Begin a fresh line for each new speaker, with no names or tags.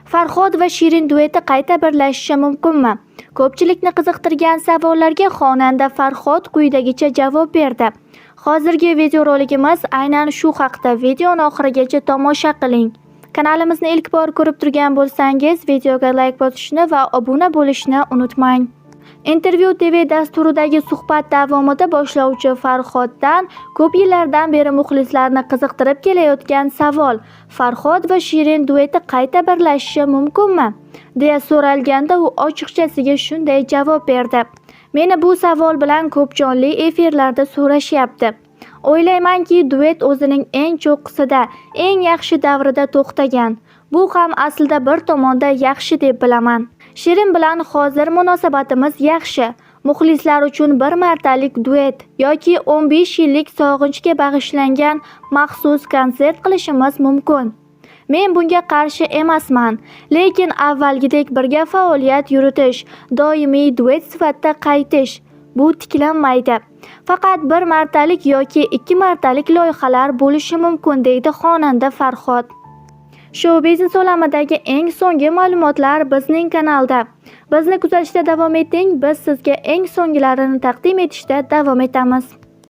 Farhod va Shirin dueti qayta birlashishi mumkinmi? Ko'pchilikni qiziqtirgan savollarga xonanda Farhod quyidagicha javob berdi. Hozirgi videorolikimiz aynan shu haqda. Videoni oxirigacha tomosha qiling. Kanalimizni ilk bor ko'rib turgan bo'lsangiz, videoga like bosishni va obuna bo'lishni unutmang. Intervyu TV dasturidagi suhbat davomida boshlovchi Farhoddan ko'p yillardan beri muxlislarni qiziqtirib kelayotgan savol: Farhod va Shirin dueti qayta birlashishi mumkinmi? deya so'ralganda u ochiqchasiga shunday javob berdi. Meni bu savol bilan ko'p jonli efirlarda so'rashyapti. O'ylaymanki, duet o'zining eng cho'qqisida, eng yaxshi davrida to'xtagan. Bu ham aslida bir tomonda yaxshi deb bilaman. Shirin bilan hozir munosabatimiz yaxshi. Muxlislar uchun bir martalik duet yoki 15 yillik sog'inchga bag'ishlangan maxsus konsert qilishimiz mumkin. Men bunga qarshi emasman, lekin avvalgidek birga faoliyat yuritish, doimiy duet sifatida qaytish bu tiklanmaydi. Faqat bir martalik yoki 2 martalik loyihalar bo'lishi mumkin, deydi xonanda Farhod. Shou-biznes olamidagi eng so'nggi ma'lumotlar bizning kanalda. Bizni kuzatishda davom eting, biz sizga eng so'nggilarini taqdim etishda davom etamiz.